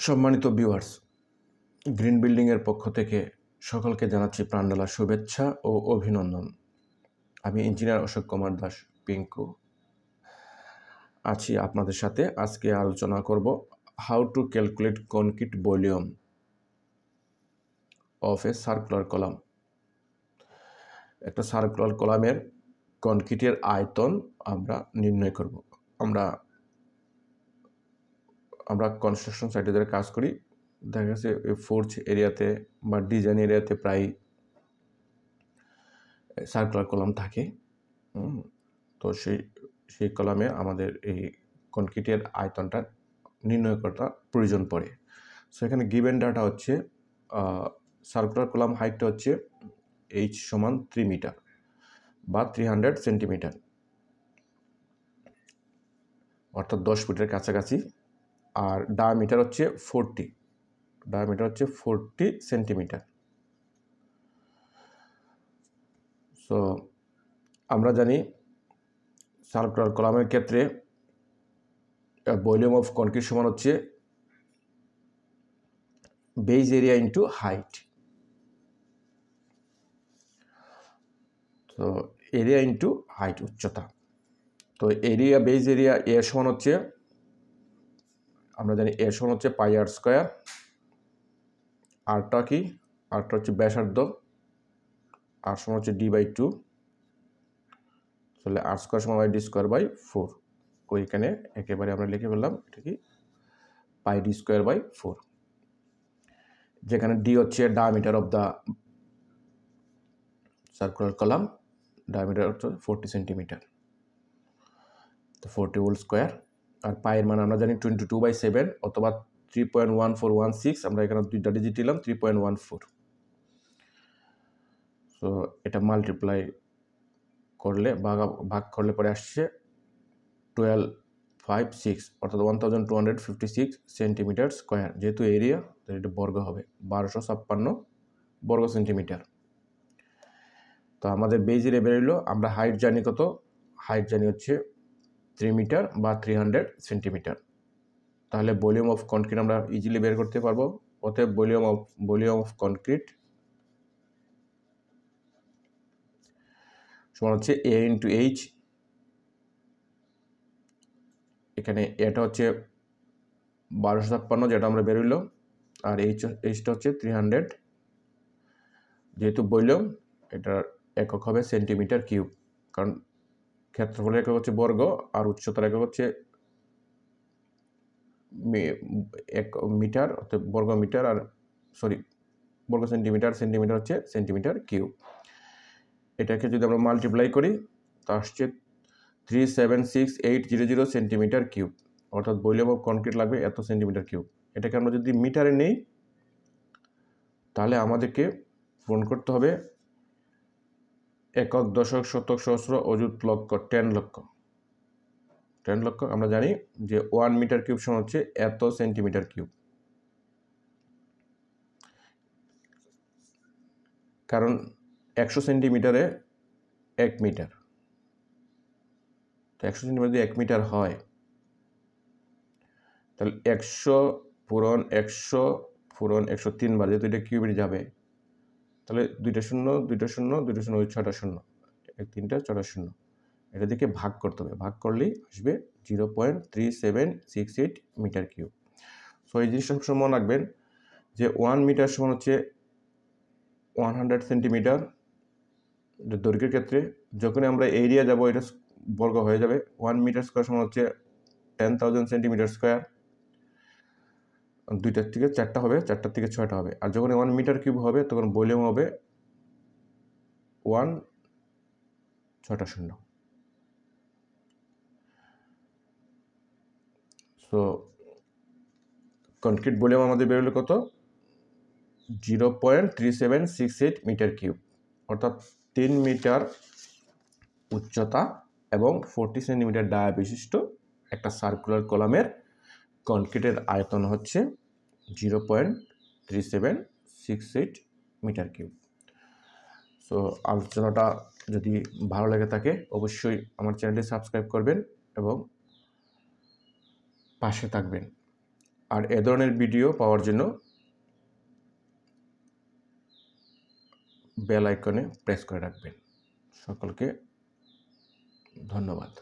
সম্মানিত viewers, green বিল্ডিংয়ের পক্ষ থেকে সকলকে জানাচ্ছি প্রাণঢালা শুভেচ্ছা ও অভিনন্দন। আমি ইঞ্জিনিয়ার অশোক কুমার দাস পিঙ্কু আছি আপনাদের সাথে। আজকে আলোচনা করব how to calculate concrete volume of A circular column. একটা সার্কুলার কলামের কনক্রিটের আয়তন আমরা নির্ণয় করব। আমরা কনস্ট্রাকশন সাইটে যারা কাজ করি, দেখা গেছে ফোর্জ এরিয়াতে বা ডিজাইন এরিয়াতে প্রায় সার্কুলার কলাম থাকে। তো সেই কলামে আমাদের এই কনক্রিটের আয়তনটা নির্ণয় করাটা প্রয়োজন পড়ে। সো এখানে গিভেন ডাটা হচ্ছে সার্কুলার কলাম হাইটটা হচ্ছে h সমান 3 মিটার বা 300 সেন্টিমিটার, অর্থাৎ 10 ফিটের কাছাকাছি। আর ডায়ামিটার হচ্ছে 40 সেন্টিমিটার। সো আমরা জানি সার্কুলার কলামের ক্ষেত্রে ভলিউম অফ কনক্রিট সমান হচ্ছে বেজ এরিয়া ইন্টু হাইট। তো এরিয়া ইন্টু হাইট, উচ্চতা। তো এরিয়া, বেজ এরিয়া এ সমান হচ্ছে, আমরা জানি এ সমান হচ্ছে পাই আর স্কোয়ার। আরটা কি? আরটা হচ্ছে ব্যাসার্ধ, আর সমান হচ্ছে d/2। তাহলে আর স্কোয়ার সমান d²/4। ওইখানে একেবারে আমরা লিখে ফেললাম এটা কি পাই d²/4, যেখানে d হচ্ছে diameter of the circular column. Diameter হচ্ছে 40 সেন্টিমিটার, তো 40 হোল স্কোয়ার। আর পায়ের মান আমরা জানি 22/7 অথবা 3.1416। আমরা এখানে দুইটা ডিজিট দিলাম 3.14। সো এটা মাল্টিপ্লাই করলে ভাগ করলে পরে আসছে 1256, অর্থাৎ 1256 সেন্টিমিটার স্কোয়ার। যেহেতু এরিয়া, এটা বর্গ হবে 1256 বর্গ সেন্টিমিটার। তো আমাদের বেজ এরিয়া বেরোলো। আমরা হাইট জানি কত? হাইট জানি হচ্ছে 3 মিটার বা 300 সেন্টিমিটার। তাহলে ভলিউম অফ কনক্রিট আমরা ইজিলি বের করতে পারবো। অতএব ভলিউম অফ কনক্রিট সমান হচ্ছে এ ইন্টু এইচ। এখানে এটা হচ্ছে 1256 যেটা আমরা বেরোইলো, আর এইচটা হচ্ছে 300। যেহেতু ভলিউম, এটার একক হবে সেন্টিমিটার কিউব, কারণ ক্ষেত্রফলের একক হচ্ছে বর্গ আর উচ্চতার একক হচ্ছে মিটার, অর্থাৎ বর্গ মিটার, আর বর্গ সেন্টিমিটার, সেন্টিমিটার হচ্ছে সেন্টিমিটার কিউব। এটাকে যদি আমরা মাল্টিপ্লাই করি তা আসছে 376,800 সেন্টিমিটার কিউব, অর্থাৎ ভলিউম অফ কনক্রিট লাগবে এত সেন্টিমিটার কিউব। এটাকে আমরা যদি মিটারে নেই তাহলে আমাদেরকে পূরণ করতে হবে একক, দশক, শতক, সহস্র, অযুত, লক্ষ, 10 লক্ষ। আমরা জানি যে 1 মিটার কিউব সমান হচ্ছে এত সেন্টিমিটার কিউব, কারণ 100 সেন্টিমিটারে 1 মিটার। তো 100 সেন্টিমিটার যদি 1 মিটার হয়, তাহলে 100 পূরণ 103 বার, যেহেতু এটা কিউবে যাবে, তাহলে 2টা শূন্য, ওই 6টা শূন্য, 1 3টা 6টা শূন্য। এটা দিকে ভাগ করতে হবে। ভাগ করলেই আসবে 0.3768 মিটার কিউব। সো এই জিনিসটা সবসময় মনে রাখবেন যে 1 মিটার সমান হচ্ছে 100 সেন্টিমিটার দৈর্ঘ্যের ক্ষেত্রে। যখনই আমরা এরিয়া যাব, এটা বর্গ হয়ে যাবে। 1 মিটার স্কোয়ার সমান হচ্ছে 10,000 সেন্টিমিটার স্কোয়ার। 2টার থেকে 4টা হবে, 4টার থেকে 6টা হবে। আর যখন 1 মিটার কিউব হবে তখন ভলিউম হবে 1 6টা শূন্য। সো কনক্রিট ভলিউম আমাদের বেরোলো কত? 0.3768 মিটার কিউব, অর্থাৎ 3 মিটার উচ্চতা এবং 40 সেন্টিমিটার ডায়া বিশিষ্ট একটা সার্কুলার কলামের কনক্রিটের আয়তন হচ্ছে 0.3768 মিটার কিউব। সো আলোচনাটা যদি ভালো লেগে থাকে অবশ্যই আমার চ্যানেলটি সাবস্ক্রাইব করবেন এবং পাশে থাকবেন। আর এ ধরনের ভিডিও পাওয়ার জন্য বেল আইকনে প্রেস করে রাখবেন। সকলকে ধন্যবাদ।